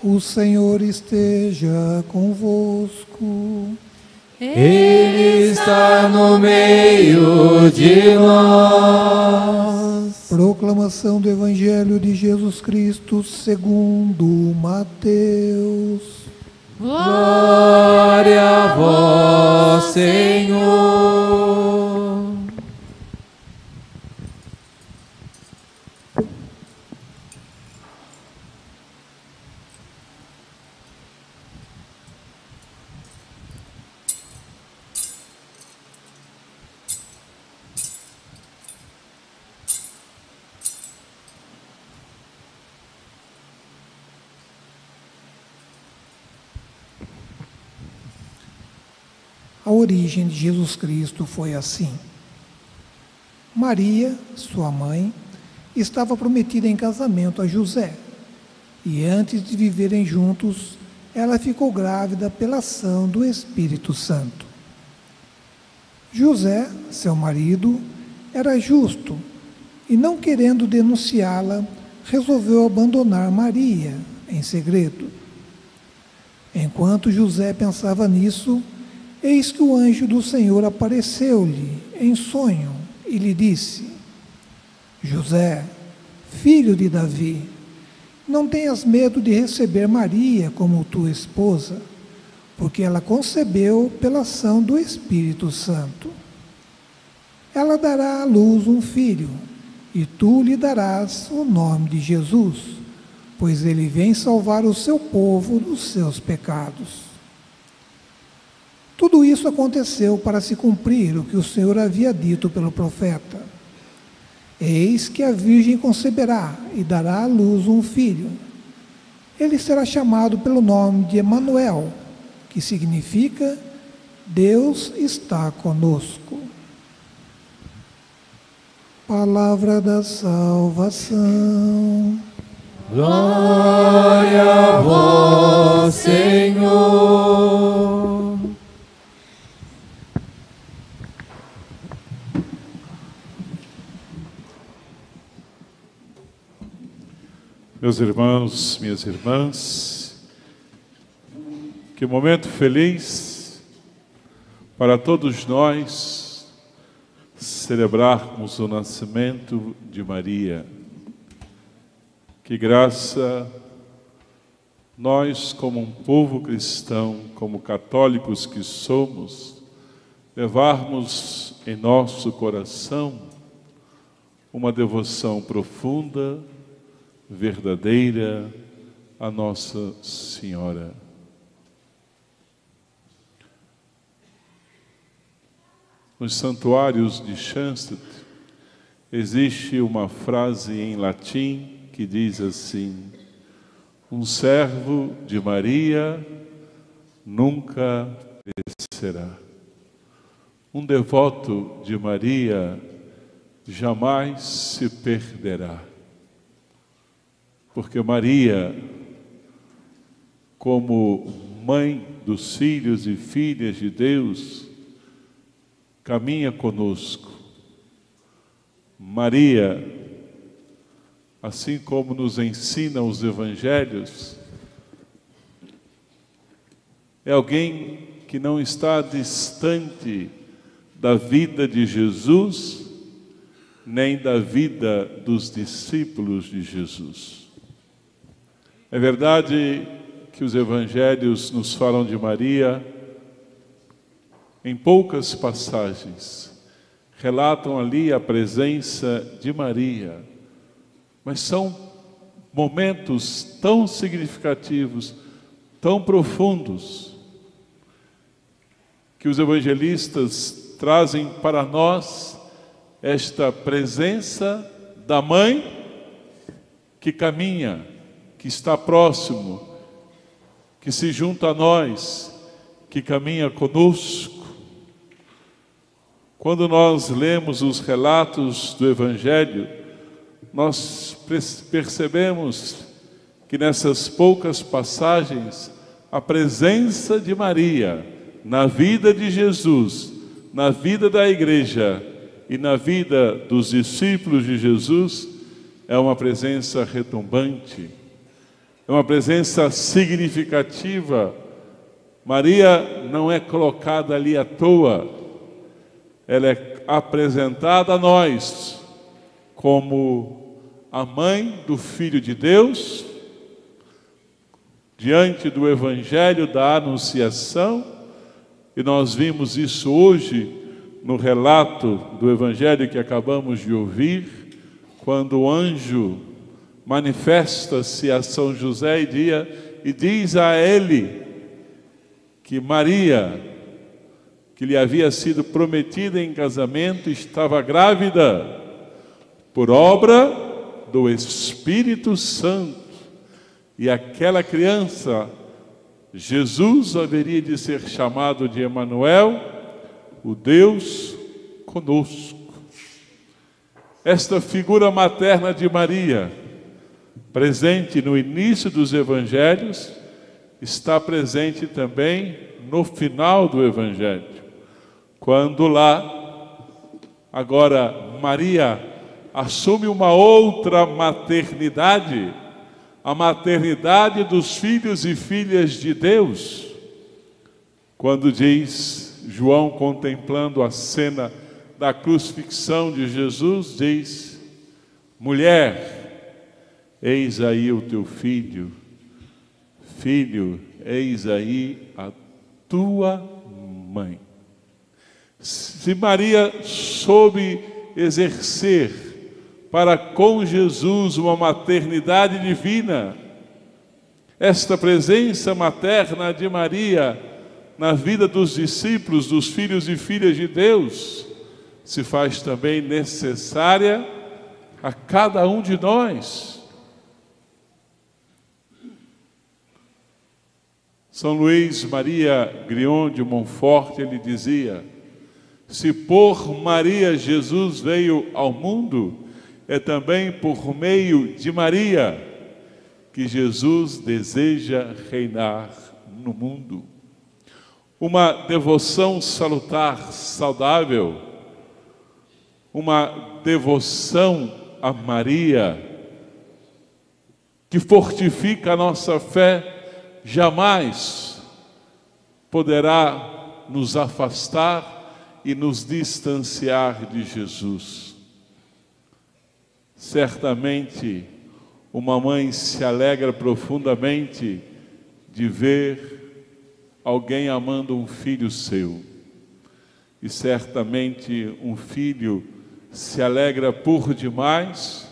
O Senhor esteja convosco. Ele está no meio de nós. Proclamação do Evangelho de Jesus Cristo segundo Mateus. Glória a vós, Senhor. A origem de Jesus Cristo foi assim. Maria, sua mãe, estava prometida em casamento a José, e antes de viverem juntos, ela ficou grávida pela ação do Espírito Santo. José, seu marido, era justo e, não querendo denunciá-la, resolveu abandonar Maria em segredo. Enquanto José pensava nisso, eis que o anjo do Senhor apareceu-lhe em sonho e lhe disse: José, filho de Davi, não tenhas medo de receber Maria como tua esposa, porque ela concebeu pela ação do Espírito Santo. Ela dará à luz um filho, e tu lhe darás o nome de Jesus, pois ele vem salvar o seu povo dos seus pecados. Tudo isso aconteceu para se cumprir o que o Senhor havia dito pelo profeta. Eis que a Virgem conceberá e dará à luz um filho. Ele será chamado pelo nome de Emanuel, que significa Deus está conosco. Palavra da salvação. Glória a vós, Senhor. Meus irmãos, minhas irmãs, que momento feliz para todos nós celebrarmos o nascimento de Maria. Que graça nós, como um povo cristão, como católicos que somos, levarmos em nosso coração uma devoção profunda, verdadeira a Nossa Senhora. Nos santuários de Schanstatt existe uma frase em latim que diz assim: um servo de Maria nunca perecerá. Um devoto de Maria jamais se perderá. Porque Maria, como mãe dos filhos e filhas de Deus, caminha conosco. Maria, assim como nos ensinam os evangelhos, é alguém que não está distante da vida de Jesus, nem da vida dos discípulos de Jesus. É verdade que os evangelhos nos falam de Maria em poucas passagens, relatam ali a presença de Maria, mas são momentos tão significativos, tão profundos, que os evangelistas trazem para nós esta presença da mãe que caminha, que está próximo, que se junta a nós, que caminha conosco. Quando nós lemos os relatos do Evangelho, nós percebemos que nessas poucas passagens, a presença de Maria na vida de Jesus, na vida da igreja e na vida dos discípulos de Jesus, é uma presença retumbante. é uma presença significativa. Maria não é colocada ali à toa, ela é apresentada a nós como a mãe do Filho de Deus, diante do Evangelho da Anunciação, e nós vimos isso hoje no relato do Evangelho que acabamos de ouvir, quando o anjo manifesta-se a São José e diz a ele que Maria, que lhe havia sido prometida em casamento, estava grávida por obra do Espírito Santo. E aquela criança, Jesus, haveria de ser chamado de Emanuel, o Deus conosco. Esta figura materna de Maria, presente no início dos evangelhos, está presente também no final do evangelho, quando lá, agora, Maria assume uma outra maternidade, a maternidade dos filhos e filhas de Deus, quando diz, João contemplando a cena da crucifixão de Jesus, diz: mulher, eis aí o teu filho, filho, eis aí a tua mãe. Se Maria soube exercer para com Jesus uma maternidade divina, esta presença materna de Maria na vida dos discípulos, dos filhos e filhas de Deus, se faz também necessária a cada um de nós. São Luís Maria Grion de Montfort, ele dizia: se por Maria Jesus veio ao mundo, é também por meio de Maria que Jesus deseja reinar no mundo. Uma devoção salutar, saudável, uma devoção a Maria, que fortifica a nossa fé, jamais poderá nos afastar e nos distanciar de Jesus. Certamente, uma mãe se alegra profundamente de ver alguém amando um filho seu. E certamente um filho se alegra por demais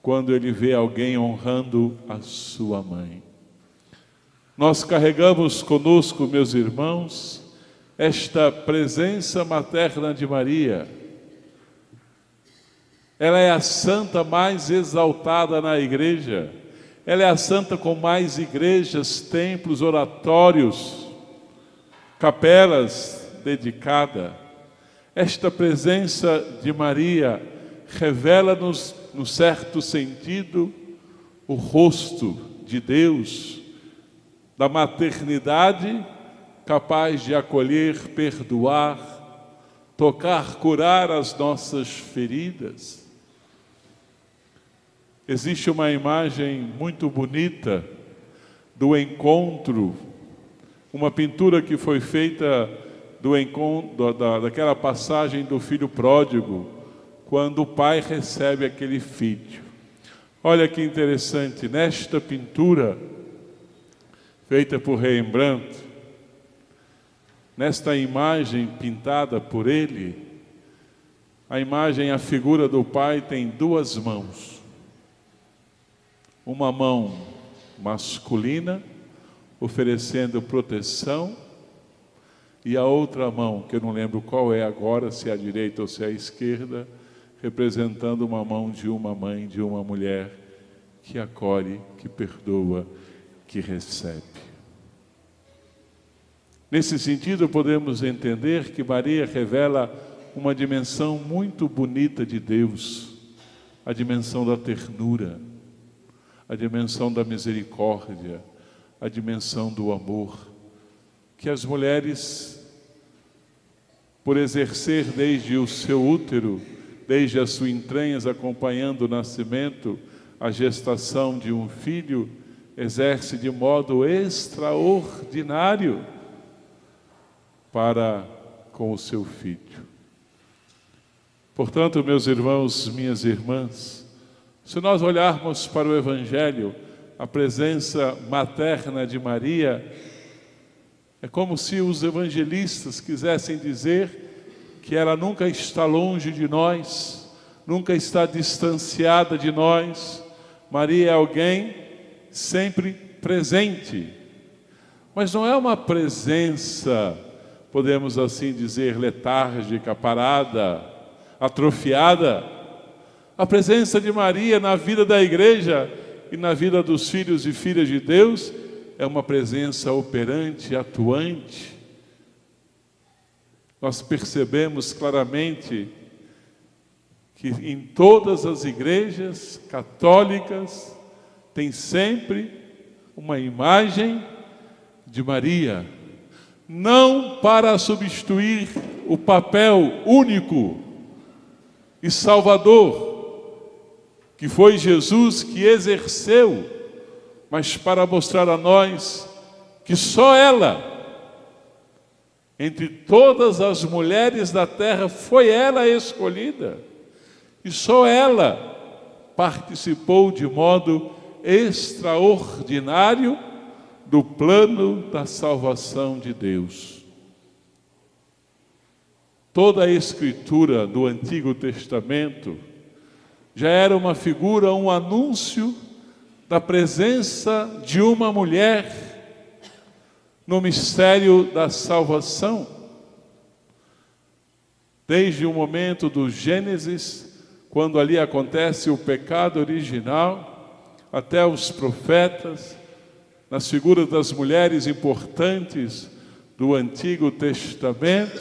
quando ele vê alguém honrando a sua mãe. Nós carregamos conosco, meus irmãos, esta presença materna de Maria. Ela é a santa mais exaltada na igreja. Ela é a santa com mais igrejas, templos, oratórios, capelas dedicadas. Esta presença de Maria revela-nos, no certo sentido, o rosto de Deus, da maternidade capaz de acolher, perdoar, tocar, curar as nossas feridas. Existe uma imagem muito bonita do encontro, uma pintura que foi feita do encontro, daquela passagem do filho pródigo, quando o pai recebe aquele filho. Olha que interessante, nesta pintura feita por Rembrandt, nesta imagem pintada por ele, a imagem, a figura do pai tem duas mãos. Uma mão masculina, oferecendo proteção, e a outra mão, que eu não lembro qual é agora, se é a direita ou se é a esquerda, representando uma mão de uma mãe, de uma mulher, que acolhe, que perdoa, que recebe. Nesse sentido, podemos entender que Maria revela uma dimensão muito bonita de Deus, a dimensão da ternura, a dimensão da misericórdia, a dimensão do amor, que as mulheres, por exercer desde o seu útero, desde as suas entranhas, acompanhando o nascimento, a gestação de um filho, exerce de modo extraordinário para com o seu Filho. Portanto, meus irmãos, minhas irmãs, se nós olharmos para o Evangelho, a presença materna de Maria, é como se os evangelistas quisessem dizer que ela nunca está longe de nós, nunca está distanciada de nós. Maria é alguém sempre presente, mas não é uma presença, podemos assim dizer, letárgica, parada, atrofiada. A presença de Maria na vida da igreja e na vida dos filhos e filhas de Deus é uma presença operante, atuante. Nós percebemos claramente que em todas as igrejas católicas tem sempre uma imagem de Maria, não para substituir o papel único e salvador que foi Jesus que exerceu, mas para mostrar a nós que só ela, entre todas as mulheres da terra, foi ela a escolhida, e só ela participou de modo extraordinário do plano da salvação de Deus. Toda a escritura do Antigo Testamento já era uma figura, um anúncio da presença de uma mulher no mistério da salvação. Desde o momento do Gênesis, quando ali acontece o pecado original, até os profetas, nas figuras das mulheres importantes do Antigo Testamento,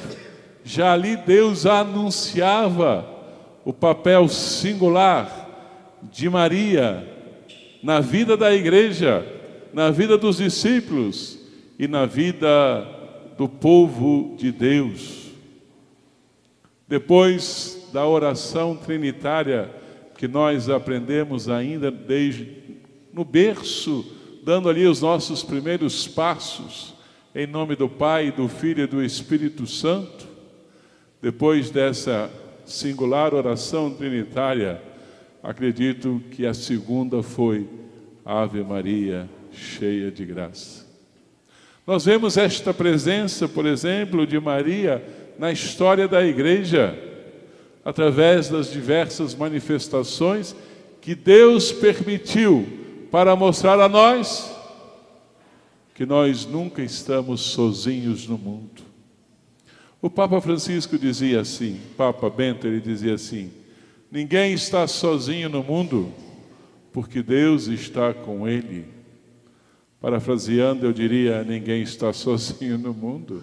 já ali Deus anunciava o papel singular de Maria na vida da igreja, na vida dos discípulos e na vida do povo de Deus. Depois da oração trinitária que nós aprendemos ainda desde no berço, dando ali os nossos primeiros passos, em nome do Pai, do Filho e do Espírito Santo, depois dessa singular oração trinitária, acredito que a segunda foi Ave Maria, cheia de graça. Nós vemos esta presença, por exemplo, de Maria na história da igreja, através das diversas manifestações que Deus permitiu para mostrar a nós que nós nunca estamos sozinhos no mundo. O Papa Francisco dizia assim, Papa Bento, ele dizia assim: ninguém está sozinho no mundo, porque Deus está com ele. Parafraseando, eu diria: ninguém está sozinho no mundo,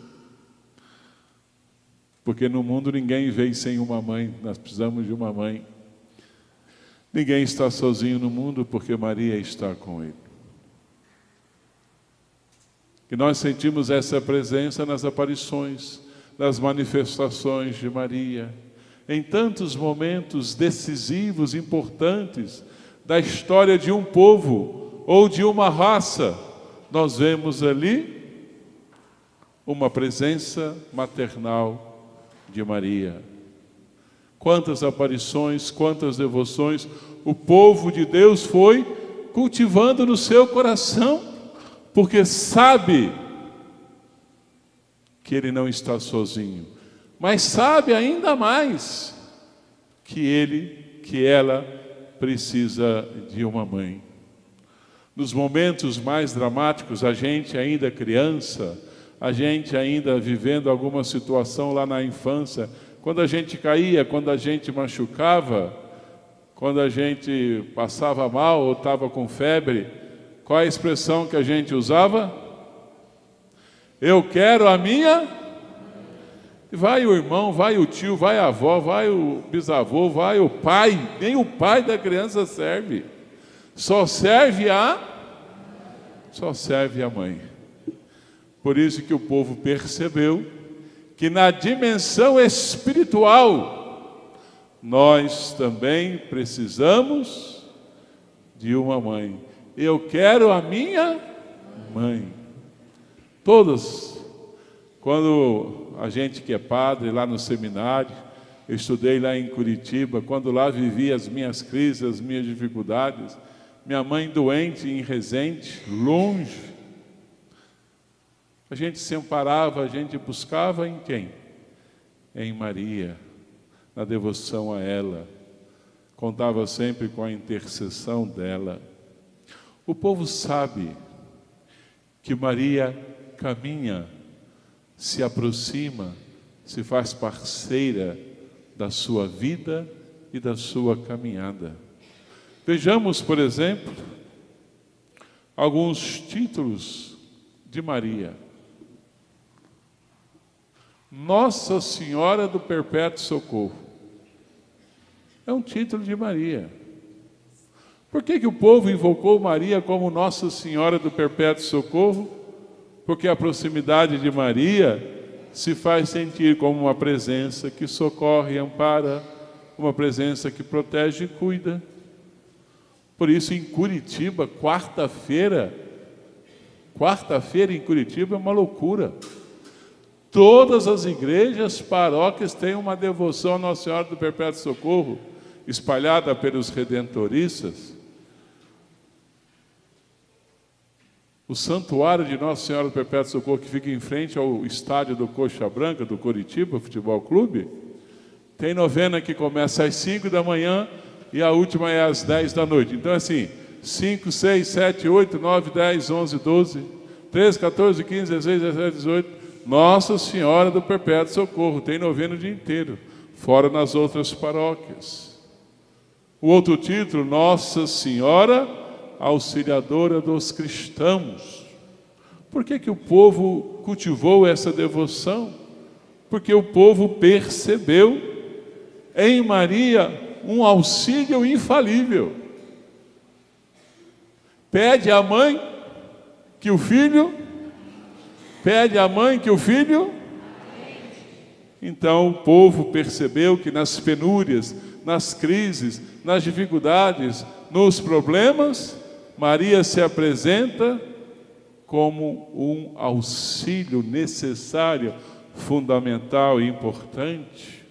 porque no mundo ninguém veio sem uma mãe, nós precisamos de uma mãe. Ninguém está sozinho no mundo, porque Maria está com ele. E nós sentimos essa presença nas aparições, nas manifestações de Maria, em tantos momentos decisivos, importantes da história de um povo ou de uma raça. Nós vemos ali uma presença maternal de Maria. Quantas aparições, quantas devoções o povo de Deus foi cultivando no seu coração, porque sabe que ele não está sozinho, mas sabe ainda mais que ela precisa de uma mãe. Nos momentos mais dramáticos, a gente ainda criança, a gente ainda vivendo alguma situação lá na infância, quando a gente caía, quando a gente machucava, quando a gente passava mal ou estava com febre, qual a expressão que a gente usava? Eu quero a minha. Vai o irmão, vai o tio, vai a avó, vai o bisavô, vai o pai. Nem o pai da criança serve. Só serve a mãe. Por isso que o povo percebeu que na dimensão espiritual nós também precisamos de uma mãe. eu quero a minha mãe. Todos, quando a gente que é padre lá no seminário, eu estudei lá em Curitiba, quando lá vivia as minhas crises, as minhas dificuldades, minha mãe doente em Resende, longe, a gente se amparava, a gente buscava em quem? Em Maria, na devoção a ela, contava sempre com a intercessão dela. O povo sabe que Maria caminha, se aproxima, se faz parceira da sua vida e da sua caminhada. Vejamos, por exemplo, alguns títulos de Maria. Nossa Senhora do Perpétuo Socorro. É um título de Maria. Por que o povo invocou Maria como Nossa Senhora do Perpétuo Socorro? Porque a proximidade de Maria se faz sentir como uma presença que socorre e ampara, uma presença que protege e cuida. Por isso, em Curitiba, quarta-feira em Curitiba é uma loucura. Todas as igrejas, paróquias têm uma devoção a Nossa Senhora do Perpétuo Socorro, espalhada pelos redentoristas. O santuário de Nossa Senhora do Perpétuo Socorro, que fica em frente ao estádio do Coxa Branca, do Curitiba Futebol Clube, tem novena que começa às 5 da manhã e a última é às 10 da noite. Então, assim, 5, 6, 7, 8, 9, 10, 11, 12, 13, 14, 15, 16, 17, 18... Nossa Senhora do Perpétuo Socorro, tem novena o dia inteiro, fora nas outras paróquias. O outro título, Nossa Senhora Auxiliadora dos Cristãos. Por que o povo cultivou essa devoção? Porque o povo percebeu em Maria um auxílio infalível. Pede à mãe que o filho... Pede à mãe que o filho... Então o povo percebeu que nas penúrias, nas crises, nas dificuldades, nos problemas, Maria se apresenta como um auxílio necessário, fundamental e importante.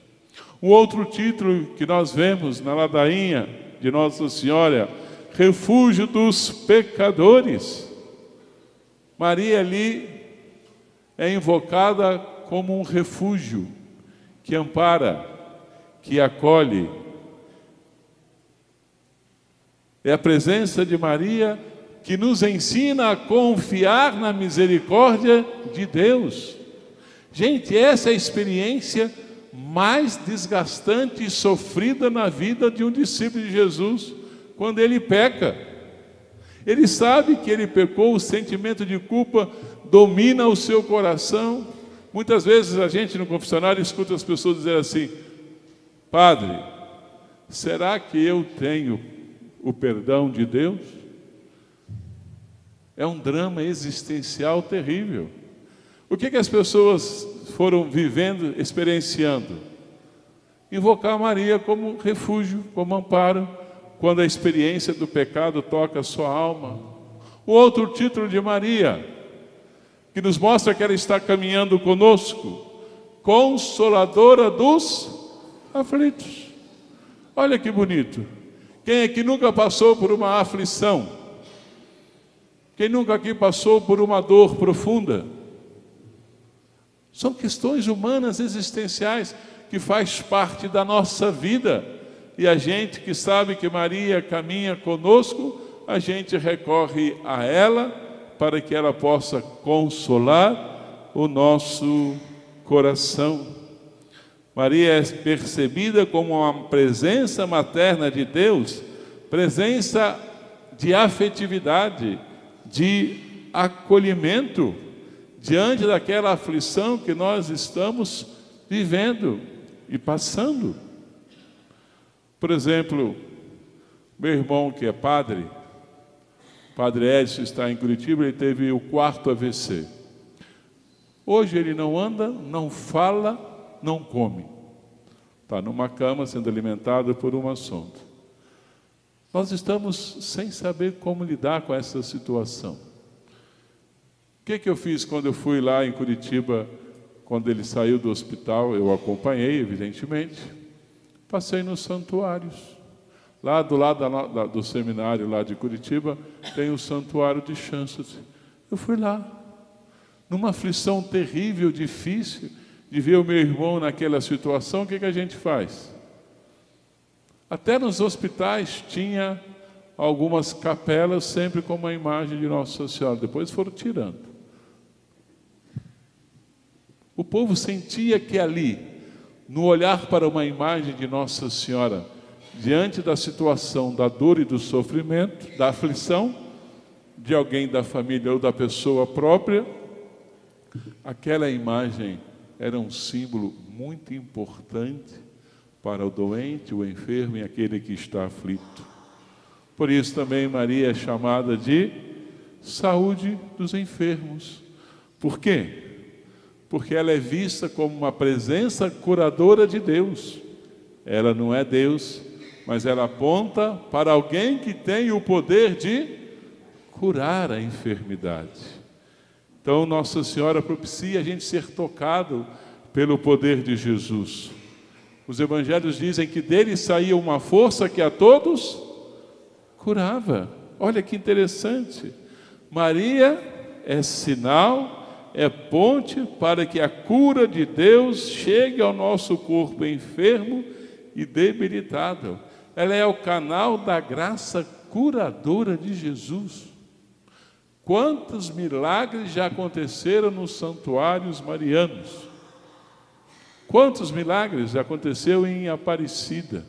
Um outro título que nós vemos na ladainha de Nossa Senhora, refúgio dos pecadores. Maria ali é invocada como um refúgio que ampara, que acolhe. É a presença de Maria que nos ensina a confiar na misericórdia de Deus. Gente, essa é a experiência mais desgastante e sofrida na vida de um discípulo de Jesus, quando ele peca. Ele sabe que ele pecou, o sentimento de culpa domina o seu coração. Muitas vezes a gente no confessionário escuta as pessoas dizer assim: Padre, será que eu tenho o perdão de Deus? É um drama existencial terrível. O que as pessoas foram vivendo, experienciando? Invocar Maria como refúgio, como amparo, quando a experiência do pecado toca a sua alma. O outro título de Maria, que nos mostra que ela está caminhando conosco, Consoladora dos aflitos. Olha que bonito. Quem é que nunca passou por uma aflição? Quem nunca aqui passou por uma dor profunda? São questões humanas existenciais que faz parte da nossa vida. E a gente que sabe que Maria caminha conosco, a gente recorre a ela para que ela possa consolar o nosso coração. Maria é percebida como uma presença materna de Deus, presença de afetividade, de acolhimento, diante daquela aflição que nós estamos vivendo e passando. Por exemplo, meu irmão que é padre, Padre Edson, está em Curitiba, ele teve o 4º AVC. Hoje ele não anda, não fala, não come. Está numa cama sendo alimentado por uma sonda. Nós estamos sem saber como lidar com essa situação. O que eu fiz quando eu fui lá em Curitiba, quando ele saiu do hospital? Eu acompanhei, evidentemente. Passei nos santuários. Lá do lado do seminário lá de Curitiba, tem o santuário de Chances. Eu fui lá, numa aflição terrível, difícil, de ver o meu irmão naquela situação. O que a gente faz? Até nos hospitais tinha algumas capelas sempre com uma imagem de Nossa Senhora. Depois foram tirando. O povo sentia que ali, no olhar para uma imagem de Nossa Senhora, diante da situação da dor e do sofrimento, da aflição de alguém da família ou da pessoa própria, aquela imagem era um símbolo muito importante para o doente, o enfermo e aquele que está aflito. Por isso também Maria é chamada de saúde dos enfermos. Por quê? Porque ela é vista como uma presença curadora de Deus. Ela não é Deus, mas ela aponta para alguém que tem o poder de curar a enfermidade. Então Nossa Senhora propicia a gente ser tocado pelo poder de Jesus. Os evangelhos dizem que dele saía uma força que a todos curava. Olha que interessante. Maria é sinal, é ponte para que a cura de Deus chegue ao nosso corpo enfermo e debilitado. Ela é o canal da graça curadora de Jesus. Quantos milagres já aconteceram nos santuários marianos? Quantos milagres aconteceu em Aparecida?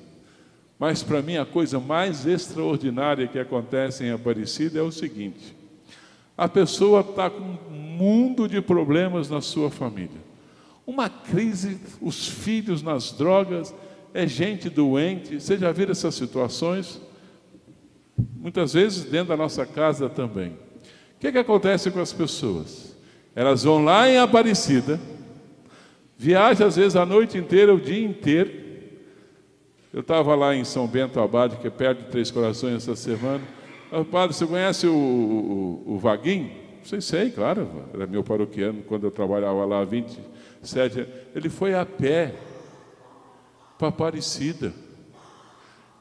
Mas para mim a coisa mais extraordinária que acontece em Aparecida é o seguinte: a pessoa está com um mundo de problemas na sua família, uma crise, os filhos nas drogas, é gente doente. Você já viu essas situações? Muitas vezes dentro da nossa casa também. O que acontece com as pessoas? Elas vão lá em Aparecida, viaja às vezes a noite inteira, o dia inteiro. Eu estava lá em São Bento Abade, que é perto de Três Corações, essa semana. Padre, você conhece o Vaguinho? Sei, claro, era meu paroquiano quando eu trabalhava lá há 27 anos. Ele foi a pé para Aparecida.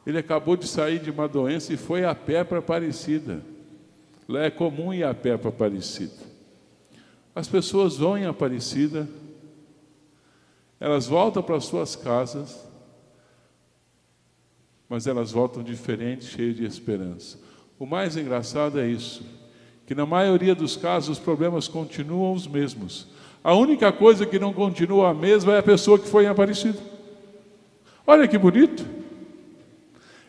Ele acabou de sair de uma doença e foi a pé para Aparecida. Lá é comum ir a pé para Aparecida. As pessoas vão em Aparecida, elas voltam para suas casas, mas elas voltam diferentes, cheias de esperança. O mais engraçado é isso, que na maioria dos casos os problemas continuam os mesmos. A única coisa que não continua a mesma é a pessoa que foi em Aparecida. Olha que bonito.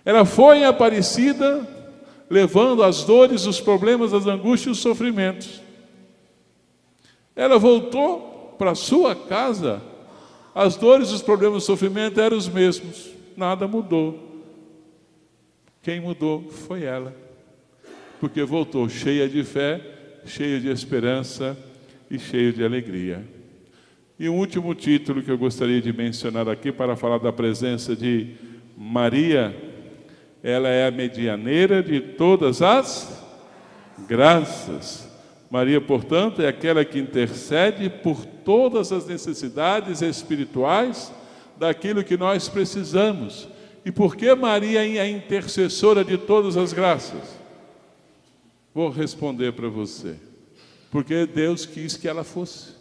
Ela foi em Aparecida, levando as dores, os problemas, as angústias e os sofrimentos. Ela voltou para sua casa, as dores, os problemas e o sofrimento eram os mesmos. Nada mudou. Quem mudou foi ela, porque voltou cheia de fé, cheia de esperança e cheia de alegria. E um último título que eu gostaria de mencionar aqui para falar da presença de Maria: ela é a medianeira de todas as graças. Maria, portanto, é aquela que intercede por todas as necessidades espirituais daquilo que nós precisamos. E por que Maria é a intercessora de todas as graças? Vou responder para você. Porque Deus quis que ela fosse.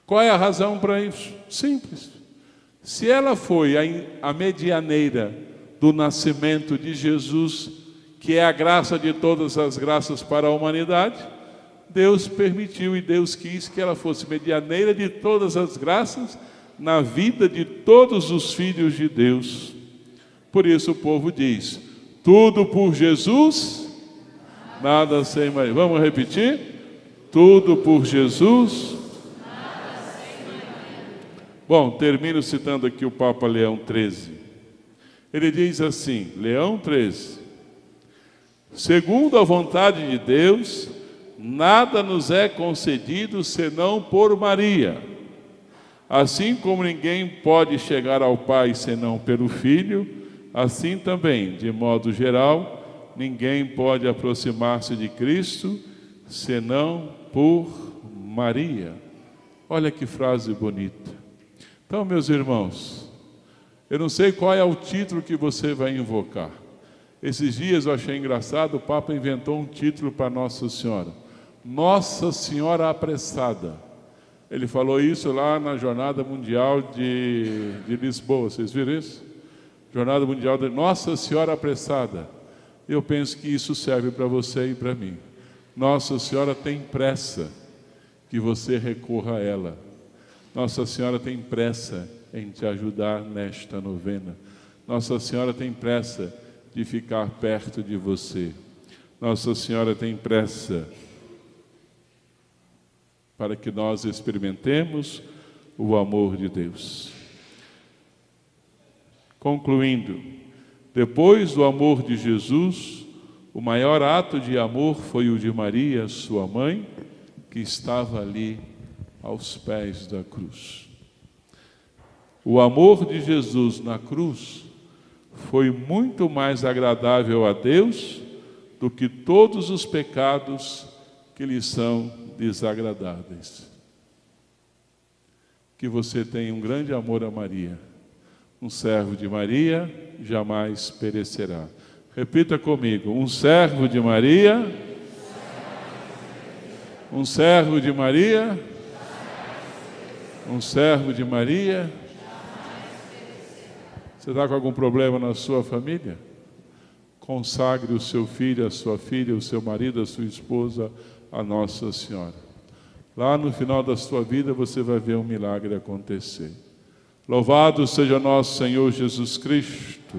Qual é a razão para isso? Simples. Se ela foi a medianeira do nascimento de Jesus, que é a graça de todas as graças para a humanidade, Deus permitiu e Deus quis que ela fosse medianeira de todas as graças na vida de todos os filhos de Deus. Por isso o povo diz: tudo por Jesus, nada sem Maria. Vamos repetir? Tudo por Jesus, nada sem Maria. Bom, termino citando aqui o Papa Leão XIII. Ele diz assim, Leão XIII: segundo a vontade de Deus, nada nos é concedido senão por Maria. Assim como ninguém pode chegar ao Pai senão pelo Filho, Assim também, de modo geral, ninguém pode aproximar-se de Cristo senão por Maria. Olha que frase bonita. Então, meus irmãos, eu não sei qual é o título que você vai invocar. Esses dias eu achei engraçado, o Papa inventou um título para Nossa Senhora. Nossa Senhora Apressada. Ele falou isso lá na Jornada Mundial de Lisboa. Vocês viram isso? Jornada Mundial de Nossa Senhora Apressada. Eu penso que isso serve para você e para mim. Nossa Senhora tem pressa que você recorra a ela. Nossa Senhora tem pressa em te ajudar nesta novena. Nossa Senhora tem pressa de ficar perto de você. Nossa Senhora tem pressa para que nós experimentemos o amor de Deus. Concluindo, depois do amor de Jesus, o maior ato de amor foi o de Maria, sua mãe, que estava ali aos pés da cruz. O amor de Jesus na cruz foi muito mais agradável a Deus do que todos os pecados que lhe são desagradáveis. Que você tenha um grande amor a Maria. Um servo de Maria jamais perecerá. Repita comigo: um servo de Maria, um servo de Maria, um servo de Maria. Você está com algum problema na sua família? Consagre o seu filho, a sua filha, o seu marido, a sua esposa a Nossa Senhora. Lá no final da sua vida você vai ver um milagre acontecer. Louvado seja nosso Senhor Jesus Cristo.